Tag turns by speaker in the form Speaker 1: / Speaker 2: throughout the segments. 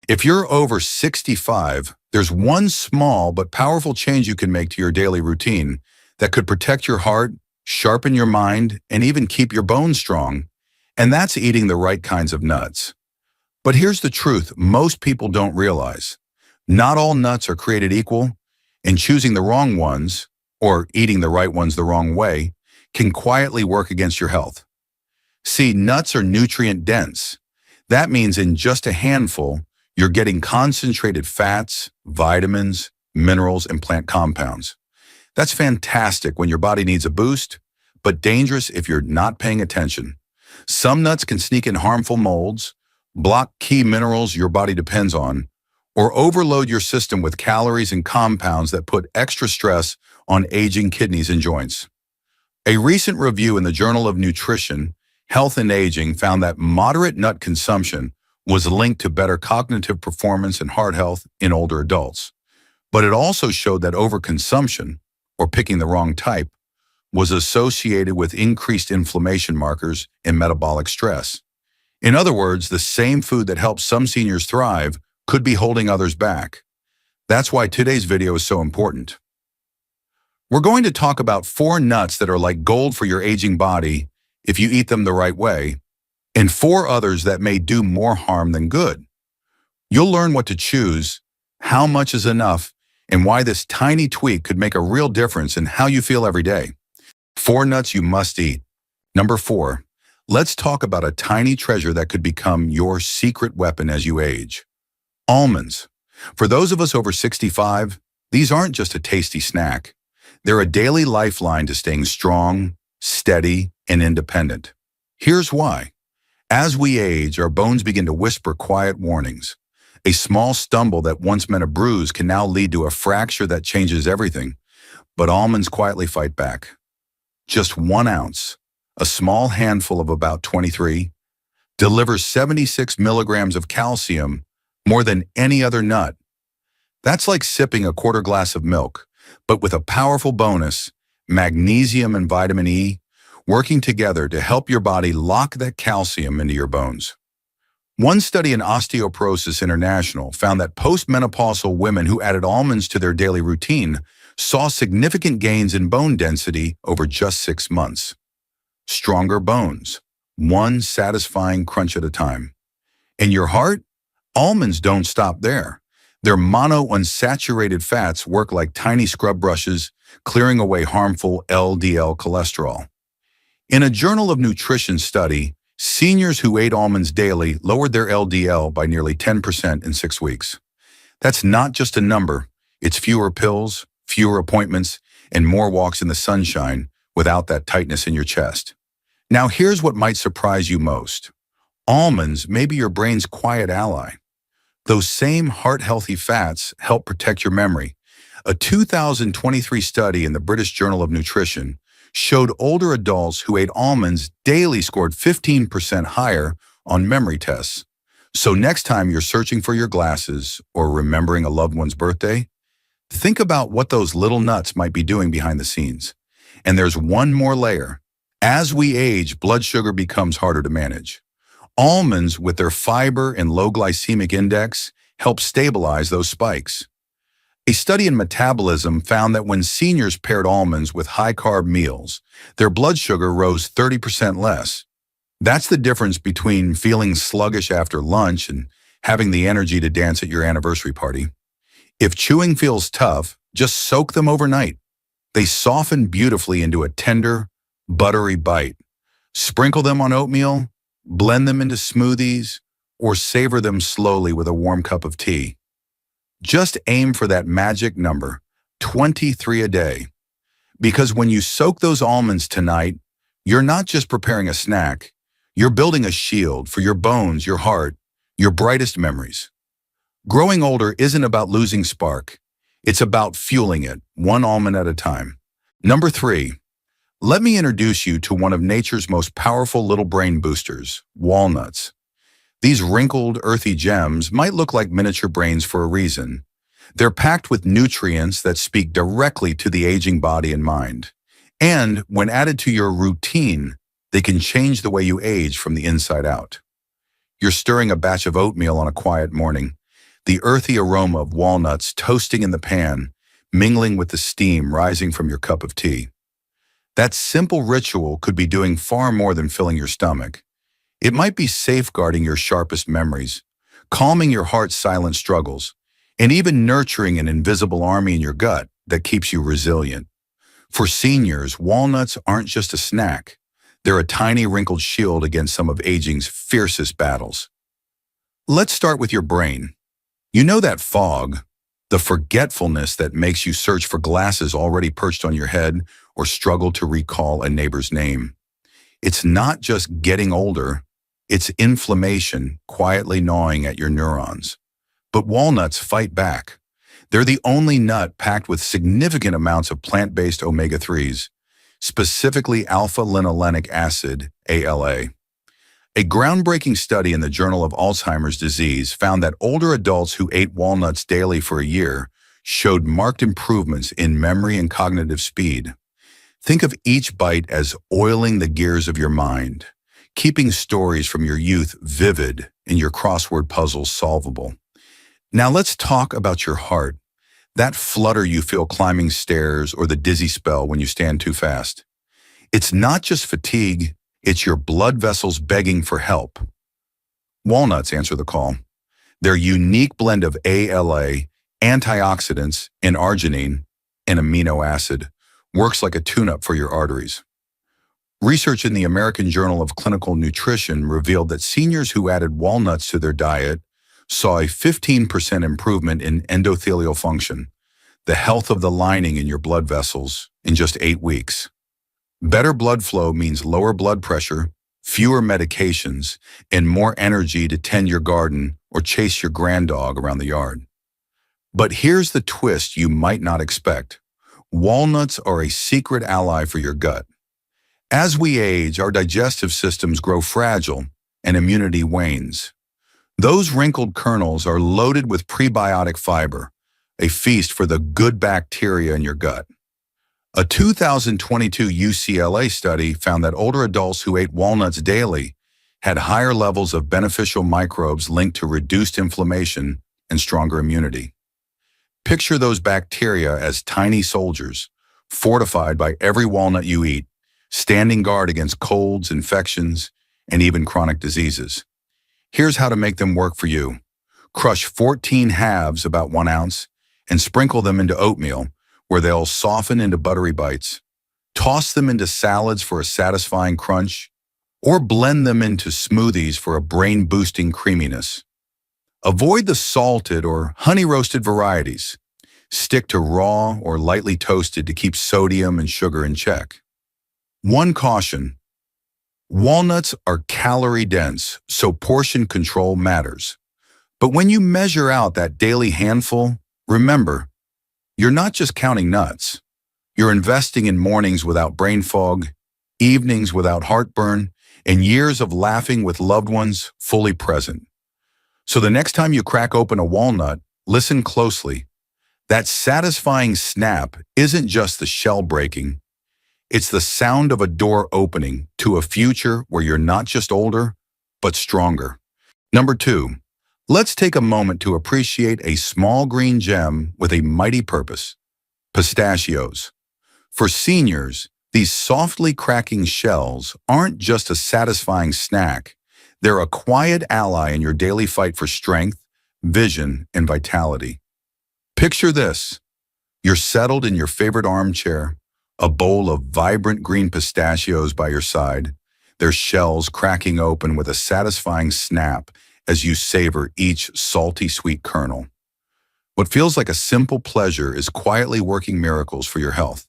Speaker 1: If you're over 65, there's one small but powerful change you can make to your daily routine that could protect your heart, sharpen your mind, and even keep your bones strong, and that's eating the right kinds of nuts. But here's the truth most people don't realize. Not all nuts are created equal, and choosing the wrong ones, or eating the right ones the wrong way, can quietly work against your health. See, nuts are nutrient dense. That means in just a handful, you're getting concentrated fats, vitamins, minerals, and plant compounds. That's fantastic when your body needs a boost, but dangerous if you're not paying attention. Some nuts can sneak in harmful molds, block key minerals your body depends on, or overload your system with calories and compounds that put extra stress on aging kidneys and joints. A recent review in the Journal of Nutrition, Health and Aging found that moderate nut consumption was linked to better cognitive performance and heart health in older adults. But it also showed that overconsumption, or picking the wrong type, was associated with increased inflammation markers and metabolic stress. In other words, the same food that helps some seniors thrive could be holding others back. That's why today's video is so important. We're going to talk about 4 nuts that are like gold for your aging body if you eat them the right way, and 4 others that may do more harm than good. You'll learn what to choose, how much is enough, and why this tiny tweak could make a real difference in how you feel every day. 4 nuts you must eat. Number 4, let's talk about a tiny treasure that could become your secret weapon as you age. Almonds. For those of us over 65, these aren't just a tasty snack. They're a daily lifeline to staying strong, steady, and independent. Here's why. As we age, our bones begin to whisper quiet warnings. A small stumble that once meant a bruise can now lead to a fracture that changes everything. But almonds quietly fight back. Just 1 ounce, a small handful of about 23, delivers 76 milligrams of calcium, more than any other nut. That's like sipping a quarter glass of milk, but with a powerful bonus, magnesium and vitamin E, working together to help your body lock that calcium into your bones. One study in Osteoporosis International found that postmenopausal women who added almonds to their daily routine saw significant gains in bone density over just 6 months. Stronger bones, one satisfying crunch at a time. In your heart, almonds don't stop there. Their monounsaturated fats work like tiny scrub brushes, clearing away harmful LDL cholesterol. In a Journal of Nutrition study, seniors who ate almonds daily lowered their LDL by nearly 10% in 6 weeks. That's not just a number, it's fewer pills, fewer appointments, and more walks in the sunshine without that tightness in your chest. Now here's what might surprise you most. Almonds may be your brain's quiet ally. Those same heart-healthy fats help protect your memory. A 2023 study in the British Journal of Nutrition showed older adults who ate almonds daily scored 15% higher on memory tests. So next time you're searching for your glasses or remembering a loved one's birthday, think about what those little nuts might be doing behind the scenes. And there's one more layer. As we age, blood sugar becomes harder to manage. Almonds, with their fiber and low glycemic index, help stabilize those spikes. A study in metabolism found that when seniors paired almonds with high-carb meals, their blood sugar rose 30% less. That's the difference between feeling sluggish after lunch and having the energy to dance at your anniversary party. If chewing feels tough, just soak them overnight. They soften beautifully into a tender, buttery bite. Sprinkle them on oatmeal, blend them into smoothies, or savor them slowly with a warm cup of tea. Just aim for that magic number, 23 a day. Because when you soak those almonds tonight, you're not just preparing a snack, you're building a shield for your bones, your heart, your brightest memories. Growing older isn't about losing spark. It's about fueling it, one almond at a time. Number 3, let me introduce you to one of nature's most powerful little brain boosters, walnuts. These wrinkled, earthy gems might look like miniature brains for a reason. They're packed with nutrients that speak directly to the aging body and mind. And when added to your routine, they can change the way you age from the inside out. You're stirring a batch of oatmeal on a quiet morning, the earthy aroma of walnuts toasting in the pan, mingling with the steam rising from your cup of tea. That simple ritual could be doing far more than filling your stomach. It might be safeguarding your sharpest memories, calming your heart's silent struggles, and even nurturing an invisible army in your gut that keeps you resilient. For seniors, walnuts aren't just a snack. They're a tiny wrinkled shield against some of aging's fiercest battles. Let's start with your brain. You know that fog, the forgetfulness that makes you search for glasses already perched on your head or struggle to recall a neighbor's name. It's not just getting older, it's inflammation quietly gnawing at your neurons. But walnuts fight back. They're the only nut packed with significant amounts of plant-based omega-3s, specifically alpha-linolenic acid, ALA. A groundbreaking study in the Journal of Alzheimer's Disease found that older adults who ate walnuts daily for a year showed marked improvements in memory and cognitive speed. Think of each bite as oiling the gears of your mind, keeping stories from your youth vivid and your crossword puzzles solvable. Now let's talk about your heart, that flutter you feel climbing stairs or the dizzy spell when you stand too fast. It's not just fatigue, it's your blood vessels begging for help. Walnuts answer the call. Their unique blend of ALA, antioxidants, and arginine, an amino acid, works like a tune-up for your arteries. Research in the American Journal of Clinical Nutrition revealed that seniors who added walnuts to their diet saw a 15% improvement in endothelial function, the health of the lining in your blood vessels, in just 8 weeks. Better blood flow means lower blood pressure, fewer medications, and more energy to tend your garden or chase your granddog around the yard. But here's the twist you might not expect. Walnuts are a secret ally for your gut. As we age, our digestive systems grow fragile and immunity wanes. Those wrinkled kernels are loaded with prebiotic fiber, a feast for the good bacteria in your gut. A 2022 UCLA study found that older adults who ate walnuts daily had higher levels of beneficial microbes linked to reduced inflammation and stronger immunity. Picture those bacteria as tiny soldiers, fortified by every walnut you eat, standing guard against colds, infections, and even chronic diseases. Here's how to make them work for you. Crush 14 halves, about 1 ounce, and sprinkle them into oatmeal, where they'll soften into buttery bites. Toss them into salads for a satisfying crunch, or blend them into smoothies for a brain-boosting creaminess. Avoid the salted or honey-roasted varieties. Stick to raw or lightly toasted to keep sodium and sugar in check. One caution: walnuts are calorie-dense, so portion control matters. But when you measure out that daily handful, remember, you're not just counting nuts. You're investing in mornings without brain fog, evenings without heartburn, and years of laughing with loved ones fully present. So the next time you crack open a walnut, listen closely. That satisfying snap isn't just the shell breaking. It's the sound of a door opening to a future where you're not just older, but stronger. Number 2, let's take a moment to appreciate a small green gem with a mighty purpose: pistachios. For seniors, these softly cracking shells aren't just a satisfying snack. They're a quiet ally in your daily fight for strength, vision, and vitality. Picture this. You're settled in your favorite armchair, a bowl of vibrant green pistachios by your side, their shells cracking open with a satisfying snap as you savor each salty, sweet kernel. What feels like a simple pleasure is quietly working miracles for your health.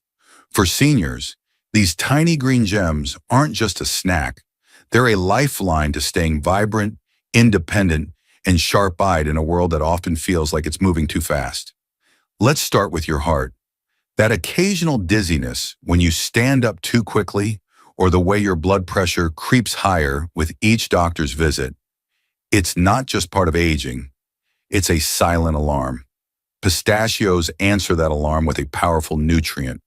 Speaker 1: For seniors, these tiny green gems aren't just a snack. They're a lifeline to staying vibrant, independent, and sharp-eyed in a world that often feels like it's moving too fast. Let's start with your heart. That occasional dizziness when you stand up too quickly, or the way your blood pressure creeps higher with each doctor's visit, it's not just part of aging. It's a silent alarm. Pistachios answer that alarm with a powerful nutrient: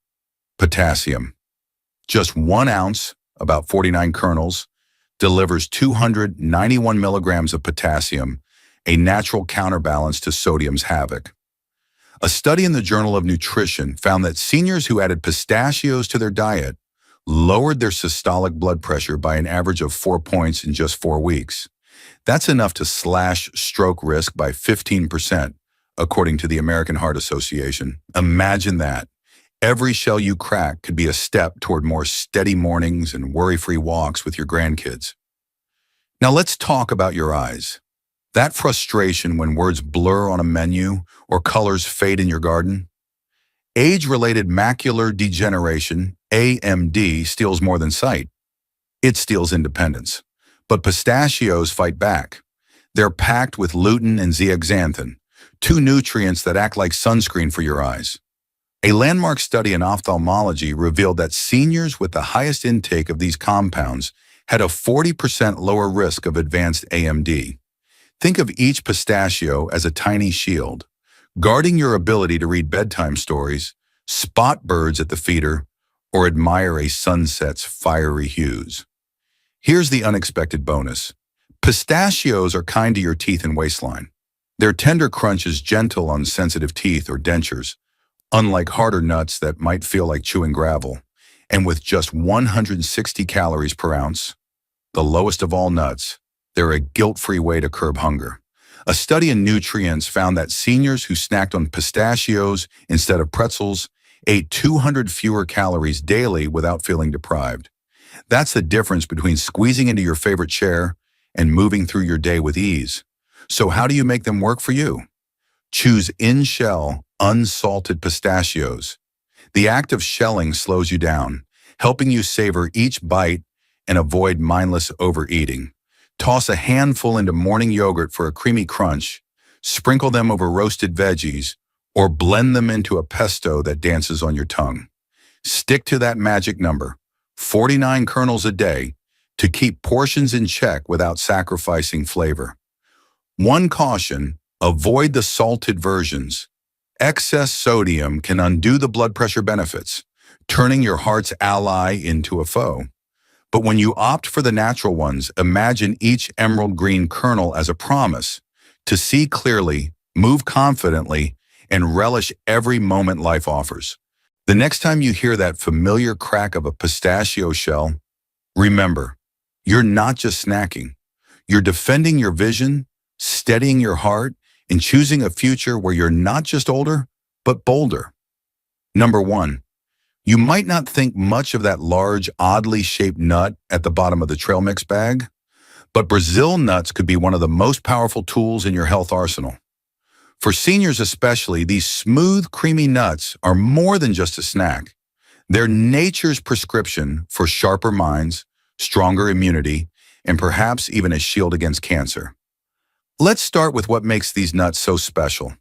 Speaker 1: potassium. Just 1 ounce, about 49 kernels, delivers 291 milligrams of potassium, a natural counterbalance to sodium's havoc. A study in the Journal of Nutrition found that seniors who added pistachios to their diet lowered their systolic blood pressure by an average of 4 points in just 4 weeks. That's enough to slash stroke risk by 15%, according to the American Heart Association. Imagine that. Every shell you crack could be a step toward more steady mornings and worry-free walks with your grandkids. Now let's talk about your eyes. That frustration when words blur on a menu or colors fade in your garden? Age-related macular degeneration, AMD, steals more than sight. It steals independence. But pistachios fight back. They're packed with lutein and zeaxanthin, two nutrients that act like sunscreen for your eyes. A landmark study in ophthalmology revealed that seniors with the highest intake of these compounds had a 40% lower risk of advanced AMD. Think of each pistachio as a tiny shield, guarding your ability to read bedtime stories, spot birds at the feeder, or admire a sunset's fiery hues. Here's the unexpected bonus. Pistachios are kind to your teeth and waistline. Their tender crunch is gentle on sensitive teeth or dentures, unlike harder nuts that might feel like chewing gravel. And with just 160 calories per ounce, the lowest of all nuts, they're a guilt-free way to curb hunger. A study in Nutrients found that seniors who snacked on pistachios instead of pretzels ate 200 fewer calories daily without feeling deprived. That's the difference between squeezing into your favorite chair and moving through your day with ease. So how do you make them work for you? Choose in-shell, unsalted pistachios. The act of shelling slows you down, helping you savor each bite and avoid mindless overeating. Toss a handful into morning yogurt for a creamy crunch, sprinkle them over roasted veggies, or blend them into a pesto that dances on your tongue. Stick to that magic number, 49 kernels a day, to keep portions in check without sacrificing flavor. One caution, avoid the salted versions. Excess sodium can undo the blood pressure benefits, turning your heart's ally into a foe. But when you opt for the natural ones, imagine each emerald green kernel as a promise to see clearly, move confidently, and relish every moment life offers. The next time you hear that familiar crack of a pistachio shell, remember, you're not just snacking. You're defending your vision, steadying your heart, and choosing a future where you're not just older, but bolder. Number 1. You might not think much of that large, oddly shaped nut at the bottom of the trail mix bag, but Brazil nuts could be one of the most powerful tools in your health arsenal. For seniors especially, these smooth, creamy nuts are more than just a snack. They're nature's prescription for sharper minds, stronger immunity, and perhaps even a shield against cancer. Let's start with what makes these nuts so special.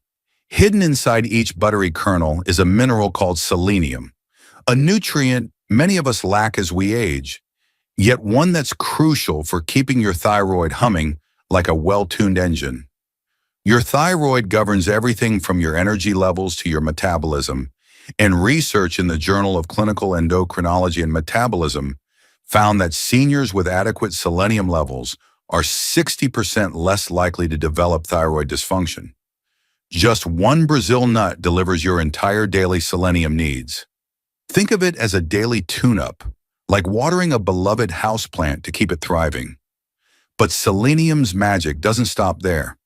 Speaker 1: Hidden inside each buttery kernel is a mineral called selenium, a nutrient many of us lack as we age, yet one that's crucial for keeping your thyroid humming like a well-tuned engine. Your thyroid governs everything from your energy levels to your metabolism, and research in the Journal of Clinical Endocrinology and Metabolism found that seniors with adequate selenium levels are 60% less likely to develop thyroid dysfunction. Just one Brazil nut delivers your entire daily selenium needs. Think of it as a daily tune-up, like watering a beloved houseplant to keep it thriving. But selenium's magic doesn't stop there.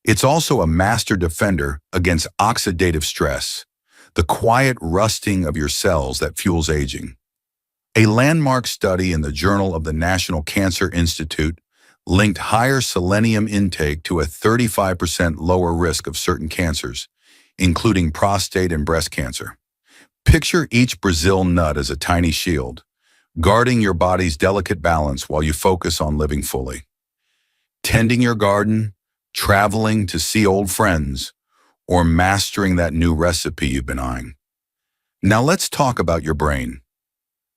Speaker 1: It's also a master defender against oxidative stress, the quiet rusting of your cells that fuels aging. A landmark study in the Journal of the National Cancer Institute linked higher selenium intake to a 35% lower risk of certain cancers, including prostate and breast cancer. Picture each Brazil nut as a tiny shield, guarding your body's delicate balance while you focus on living fully. Tending your garden, traveling to see old friends, or mastering that new recipe you've been eyeing. Now let's talk about your brain.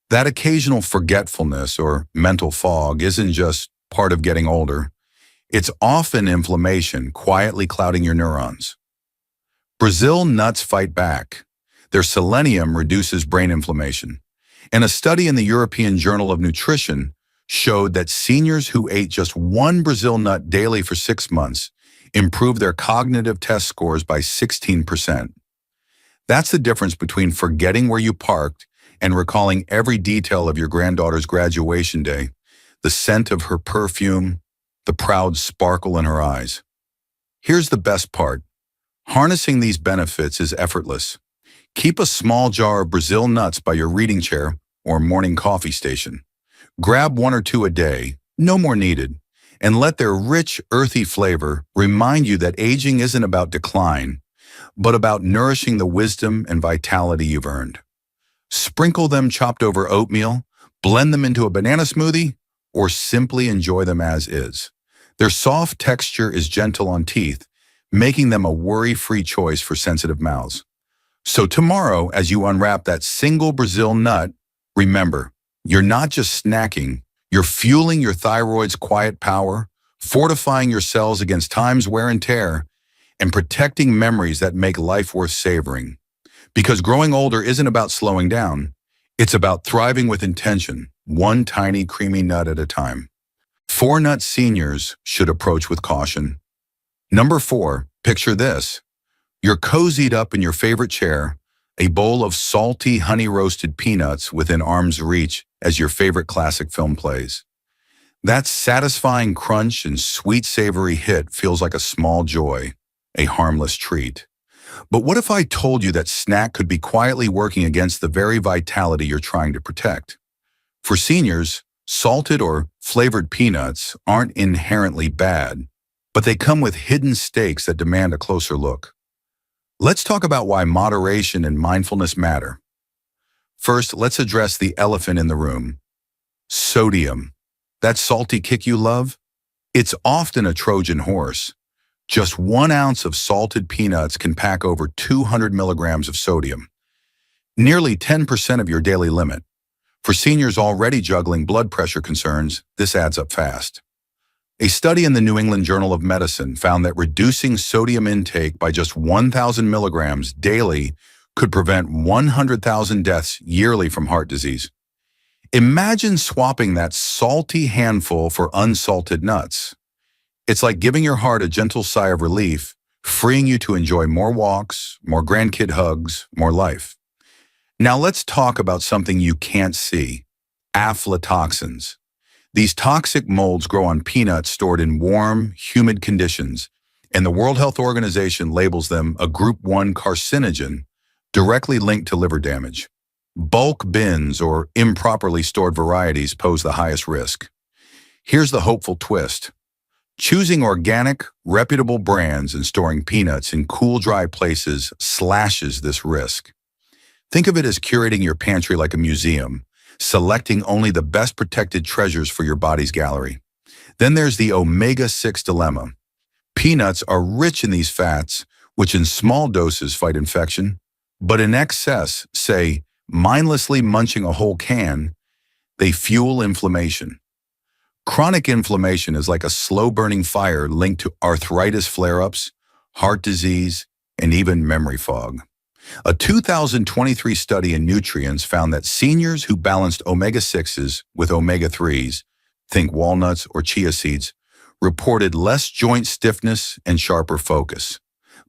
Speaker 1: That occasional forgetfulness or mental fog isn't just part of getting older. It's often inflammation quietly clouding your neurons. Brazil nuts fight back. Their selenium reduces brain inflammation. And a study in the European Journal of Nutrition showed that seniors who ate just one Brazil nut daily for 6 months improve their cognitive test scores by 16%. That's the difference between forgetting where you parked and recalling every detail of your granddaughter's graduation day, the scent of her perfume, the proud sparkle in her eyes. Here's the best part. Harnessing these benefits is effortless. Keep a small jar of Brazil nuts by your reading chair or morning coffee station. Grab one or two a day, no more needed, and let their rich, earthy flavor remind you that aging isn't about decline, but about nourishing the wisdom and vitality you've earned. Sprinkle them chopped over oatmeal, blend them into a banana smoothie, or simply enjoy them as is. Their soft texture is gentle on teeth, making them a worry-free choice for sensitive mouths. So tomorrow, as you unwrap that single Brazil nut, remember, you're not just snacking, you're fueling your thyroid's quiet power, fortifying your cells against time's wear and tear, and protecting memories that make life worth savoring. Because growing older isn't about slowing down, it's about thriving with intention, one tiny creamy nut at a time. 4 nut seniors should approach with caution. Number 4, picture this. You're cozied up in your favorite chair, a bowl of salty, honey-roasted peanuts within arm's reach as your favorite classic film plays. That satisfying crunch and sweet, savory hit feels like a small joy, a harmless treat. But what if I told you that snack could be quietly working against the very vitality you're trying to protect? For seniors, salted or flavored peanuts aren't inherently bad, but they come with hidden stakes that demand a closer look. Let's talk about why moderation and mindfulness matter. First, let's address the elephant in the room. Sodium. That salty kick you love? It's often a Trojan horse. Just 1 ounce of salted peanuts can pack over 200 milligrams of sodium, nearly 10% of your daily limit. For seniors already juggling blood pressure concerns, this adds up fast. A study in the New England Journal of Medicine found that reducing sodium intake by just 1,000 milligrams daily could prevent 100,000 deaths yearly from heart disease. Imagine swapping that salty handful for unsalted nuts. It's like giving your heart a gentle sigh of relief, freeing you to enjoy more walks, more grandkid hugs, more life. Now let's talk about something you can't see: aflatoxins. These toxic molds grow on peanuts stored in warm, humid conditions, and the World Health Organization labels them a Group 1 carcinogen, directly linked to liver damage. Bulk bins or improperly stored varieties pose the highest risk. Here's the hopeful twist. Choosing organic, reputable brands and storing peanuts in cool, dry places slashes this risk. Think of it as curating your pantry like a museum, selecting only the best protected treasures for your body's gallery. Then there's the omega-6 dilemma. Peanuts are rich in these fats, which in small doses fight infection, but in excess, say, mindlessly munching a whole can, they fuel inflammation. Chronic inflammation is like a slow-burning fire linked to arthritis flare-ups, heart disease, and even memory fog. A 2023 study in Nutrients found that seniors who balanced omega-6s with omega-3s, think walnuts or chia seeds, reported less joint stiffness and sharper focus.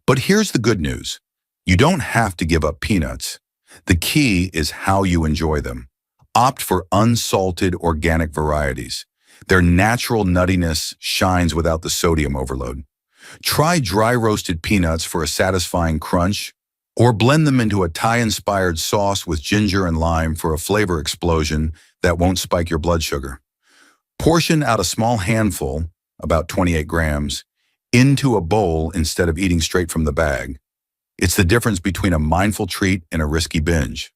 Speaker 1: But here's the good news. You don't have to give up peanuts. The key is how you enjoy them. Opt for unsalted organic varieties. Their natural nuttiness shines without the sodium overload. Try dry roasted peanuts for a satisfying crunch, or blend them into a Thai-inspired sauce with ginger and lime for a flavor explosion that won't spike your blood sugar. Portion out a small handful, about 28 grams, into a bowl instead of eating straight from the bag. It's the difference between a mindful treat and a risky binge.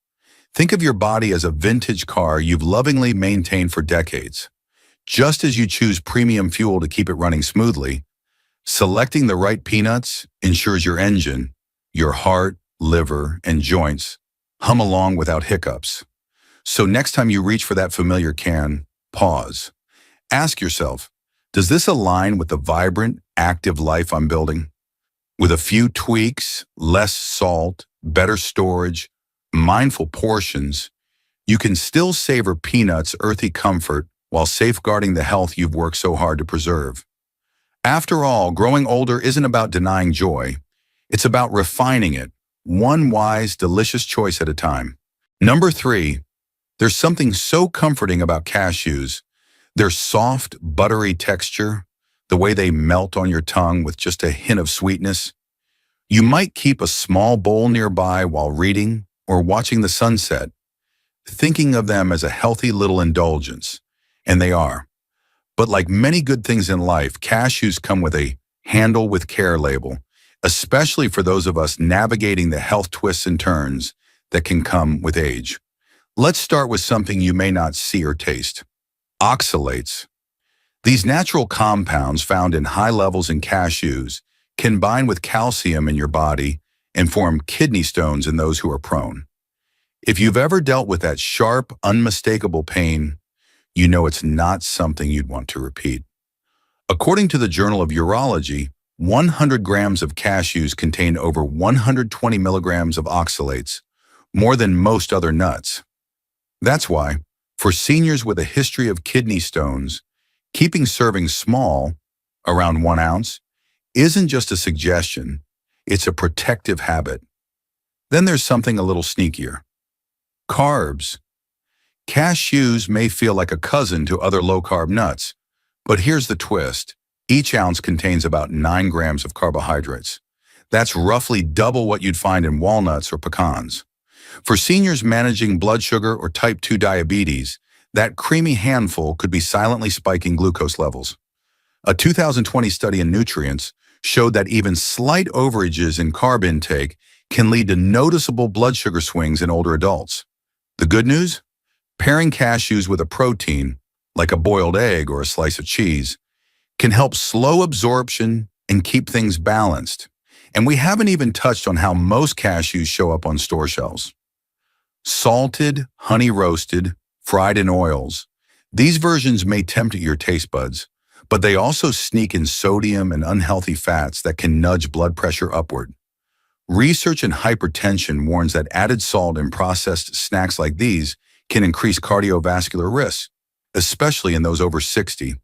Speaker 1: Think of your body as a vintage car you've lovingly maintained for decades. Just as you choose premium fuel to keep it running smoothly, selecting the right peanuts ensures your engine, your heart, liver, and joints hum along without hiccups. So next time you reach for that familiar can, pause. Ask yourself, does this align with the vibrant, active life I'm building? With a few tweaks, less salt, better storage, mindful portions, you can still savor peanuts' earthy comfort while safeguarding the health you've worked so hard to preserve. After all, growing older isn't about denying joy. It's about refining it, one wise, delicious choice at a time. Number 3, there's something so comforting about cashews. Their soft, buttery texture, the way they melt on your tongue with just a hint of sweetness. You might keep a small bowl nearby while reading or watching the sunset, thinking of them as a healthy little indulgence. And they are. But like many good things in life, cashews come with a handle with care label, especially for those of us navigating the health twists and turns that can come with age. Let's start with something you may not see or taste. Oxalates. These natural compounds found in high levels in cashews can bind with calcium in your body and form kidney stones in those who are prone. If you've ever dealt with that sharp, unmistakable pain, you know it's not something you'd want to repeat. According to the Journal of Urology, 100 grams of cashews contain over 120 milligrams of oxalates, more than most other nuts. That's why, for seniors with a history of kidney stones, keeping servings small, around 1 ounce, isn't just a suggestion, it's a protective habit. Then there's something a little sneakier. Carbs. Cashews may feel like a cousin to other low-carb nuts, but here's the twist. Each ounce contains about 9 grams of carbohydrates. That's roughly double what you'd find in walnuts or pecans. For seniors managing blood sugar or type 2 diabetes, that creamy handful could be silently spiking glucose levels. A 2020 study in Nutrients showed that even slight overages in carb intake can lead to noticeable blood sugar swings in older adults. The good news? Pairing cashews with a protein, like a boiled egg or a slice of cheese, can help slow absorption and keep things balanced. And we haven't even touched on how most cashews show up on store shelves. Salted, honey-roasted, fried in oils. These versions may tempt your taste buds, but they also sneak in sodium and unhealthy fats that can nudge blood pressure upward. Research in hypertension warns that added salt in processed snacks like these can increase cardiovascular risks, especially in those over 60.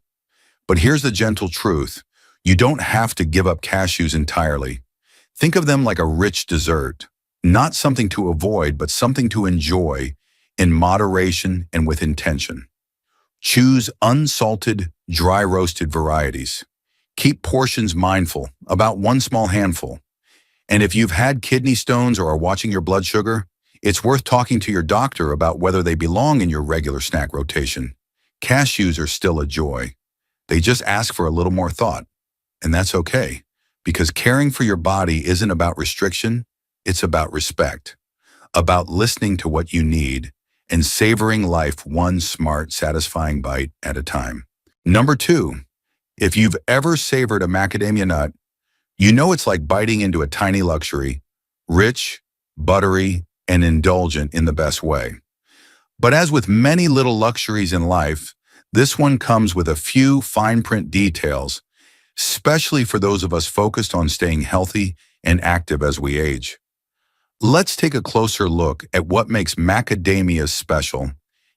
Speaker 1: But here's the gentle truth. You don't have to give up cashews entirely. Think of them like a rich dessert, not something to avoid, but something to enjoy in moderation and with intention. Choose unsalted, dry-roasted varieties. Keep portions mindful, about 1 small handful. And if you've had kidney stones or are watching your blood sugar, it's worth talking to your doctor about whether they belong in your regular snack rotation. Cashews are still a joy. They just ask for a little more thought. And that's okay, because caring for your body isn't about restriction, it's about respect, about listening to what you need and savoring life one smart, satisfying bite at a time. Number 2, if you've ever savored a macadamia nut, you know it's like biting into a tiny luxury, rich, buttery, and indulgent in the best way. But as with many little luxuries in life, this one comes with a few fine print details, especially for those of us focused on staying healthy and active as we age. Let's take a closer look at what makes macadamias special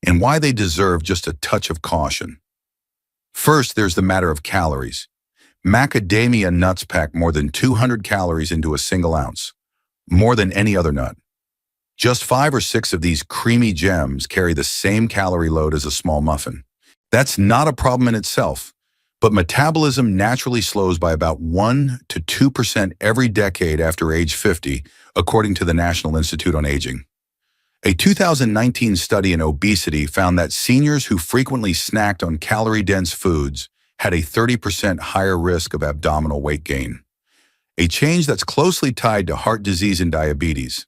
Speaker 1: and why they deserve just a touch of caution. First, there's the matter of calories. Macadamia nuts pack more than 200 calories into a single ounce, more than any other nut. Just 5 or 6 of these creamy gems carry the same calorie load as a small muffin. That's not a problem in itself, but metabolism naturally slows by about 1 to 2% every decade after age 50, according to the National Institute on Aging. A 2019 study in obesity found that seniors who frequently snacked on calorie-dense foods had a 30% higher risk of abdominal weight gain, a change that's closely tied to heart disease and diabetes.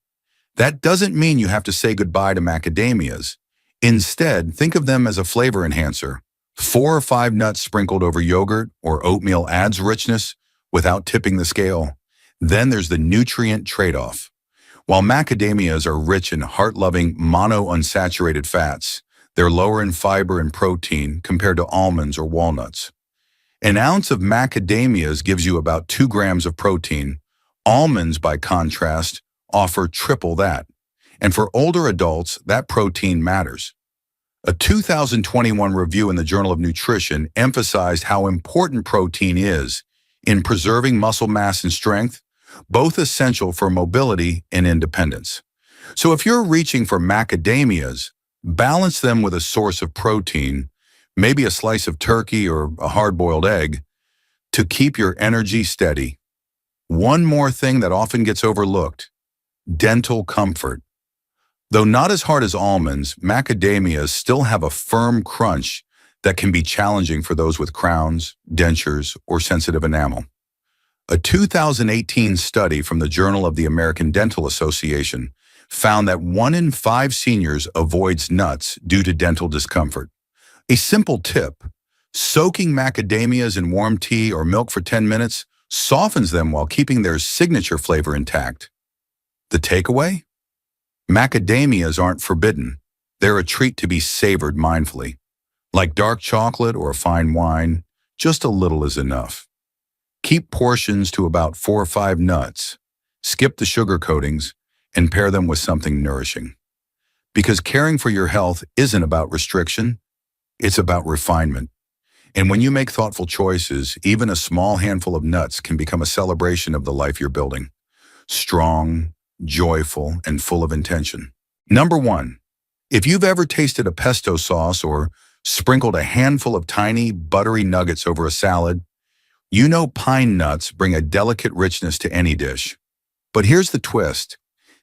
Speaker 1: That doesn't mean you have to say goodbye to macadamias. Instead, think of them as a flavor enhancer. 4 or 5 nuts sprinkled over yogurt or oatmeal adds richness without tipping the scale. Then there's the nutrient trade-off. While macadamias are rich in heart-loving monounsaturated fats, they're lower in fiber and protein compared to almonds or walnuts. An ounce of macadamias gives you about 2 grams of protein. Almonds, by contrast, offer triple that. And for older adults, that protein matters. A 2021 review in the Journal of Nutrition emphasized how important protein is in preserving muscle mass and strength, both essential for mobility and independence. So if you're reaching for macadamias, balance them with a source of protein, maybe a slice of turkey or a hard-boiled egg, to keep your energy steady. One more thing that often gets overlooked: dental comfort. Though not as hard as almonds, macadamias still have a firm crunch that can be challenging for those with crowns, dentures, or sensitive enamel. A 2018 study from the Journal of the American Dental Association found that 1 in 5 seniors avoids nuts due to dental discomfort. A simple tip: soaking macadamias in warm tea or milk for 10 minutes softens them while keeping their signature flavor intact. The takeaway? Macadamias aren't forbidden. They're a treat to be savored mindfully. Like dark chocolate or a fine wine, just a little is enough. Keep portions to about 4 or 5 nuts. Skip the sugar coatings and pair them with something nourishing. Because caring for your health isn't about restriction, it's about refinement. And when you make thoughtful choices, even a small handful of nuts can become a celebration of the life you're building. Strong, joyful, and full of intention. Number 1, if you've ever tasted a pesto sauce or sprinkled a handful of tiny, buttery nuggets over a salad, you know pine nuts bring a delicate richness to any dish. But here's the twist.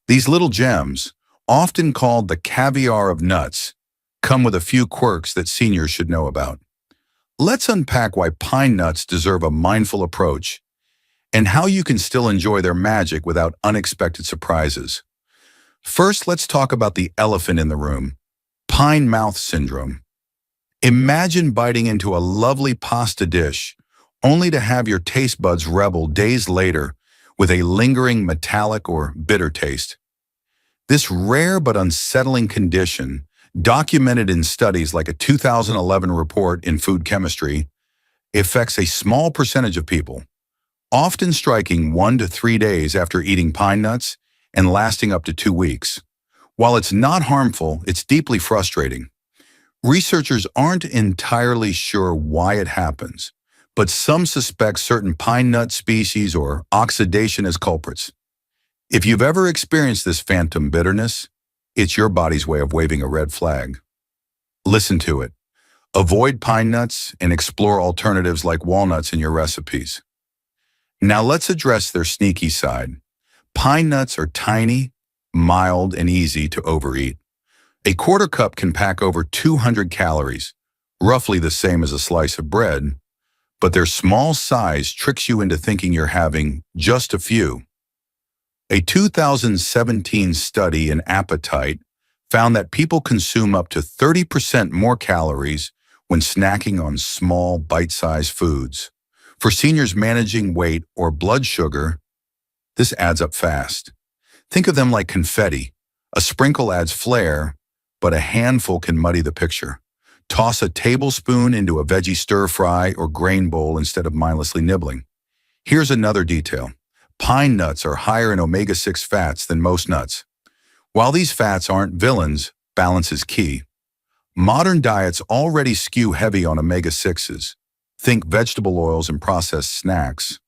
Speaker 1: These little gems, often called the caviar of nuts, come with a few quirks that seniors should know about. Let's unpack why pine nuts deserve a mindful approach and how you can still enjoy their magic without unexpected surprises. First, let's talk about the elephant in the room: pine mouth syndrome. Imagine biting into a lovely pasta dish, only to have your taste buds rebel days later with a lingering metallic or bitter taste. This rare but unsettling condition, documented in studies like a 2011 report in Food Chemistry, affects a small percentage of people, often striking 1 to 3 days after eating pine nuts and lasting up to 2 weeks. While it's not harmful, it's deeply frustrating. Researchers aren't entirely sure why it happens, but some suspect certain pine nut species or oxidation as culprits. If you've ever experienced this phantom bitterness, it's your body's way of waving a red flag. Listen to it. Avoid pine nuts and explore alternatives like walnuts in your recipes. Now let's address their sneaky side. Pine nuts are tiny, mild, and easy to overeat. A quarter cup can pack over 200 calories, roughly the same as a slice of bread, but their small size tricks you into thinking you're having just a few. A 2017 study in Appetite found that people consume up to 30% more calories when snacking on small, bite-sized foods. For seniors managing weight or blood sugar, this adds up fast. Think of them like confetti. A sprinkle adds flair, but a handful can muddy the picture. Toss a tablespoon into a veggie stir-fry or grain bowl instead of mindlessly nibbling. Here's another detail. Pine nuts are higher in omega-6 fats than most nuts. While these fats aren't villains, balance is key. Modern diets already skew heavy on omega-6s. Think vegetable oils and processed snacks,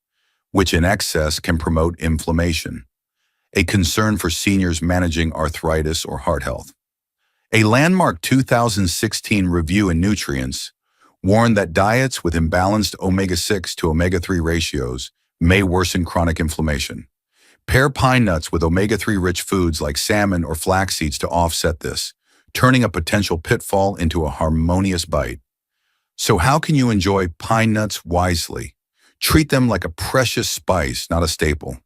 Speaker 1: which in excess can promote inflammation, a concern for seniors managing arthritis or heart health. A landmark 2016 review in Nutrients warned that diets with imbalanced omega-6 to omega-3 ratios may worsen chronic inflammation. Pair pine nuts with omega-3 rich foods like salmon or flax seeds to offset this, turning a potential pitfall into a harmonious bite. So how can you enjoy pine nuts wisely? Treat them like a precious spice, not a staple.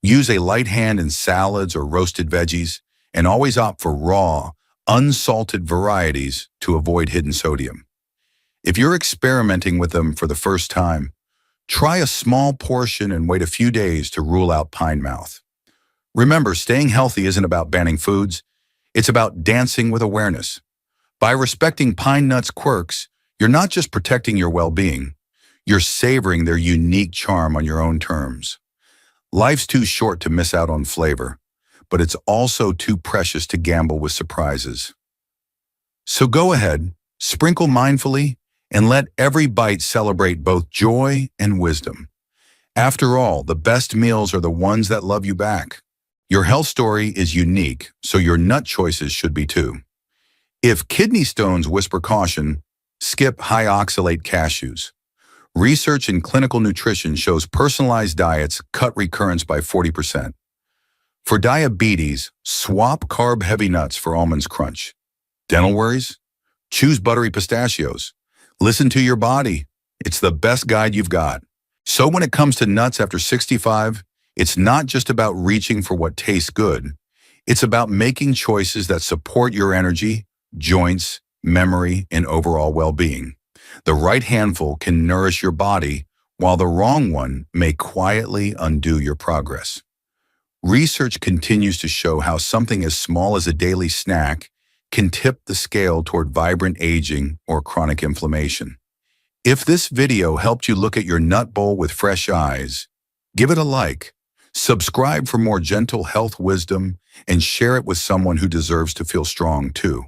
Speaker 1: Use a light hand in salads or roasted veggies, and always opt for raw, unsalted varieties to avoid hidden sodium. If you're experimenting with them for the first time, try a small portion and wait a few days to rule out pine mouth. Remember, staying healthy isn't about banning foods, it's about dancing with awareness. By respecting pine nuts' quirks, you're not just protecting your well-being, you're savoring their unique charm on your own terms. Life's too short to miss out on flavor, but it's also too precious to gamble with surprises. So go ahead, sprinkle mindfully, and let every bite celebrate both joy and wisdom. After all, the best meals are the ones that love you back. Your health story is unique, so your nut choices should be too. If kidney stones whisper caution, skip high oxalate cashews. Research in clinical nutrition shows personalized diets cut recurrence by 40%. For diabetes, swap carb-heavy nuts for almonds crunch. Dental worries? Choose buttery pistachios. Listen to your body. It's the best guide you've got. So when it comes to nuts after 65, it's not just about reaching for what tastes good. It's about making choices that support your energy, joints, memory, and overall well-being. The right handful can nourish your body, while the wrong one may quietly undo your progress. Research continues to show how something as small as a daily snack can tip the scale toward vibrant aging or chronic inflammation. If this video helped you look at your nut bowl with fresh eyes, give it a like, subscribe for more gentle health wisdom, and share it with someone who deserves to feel strong too.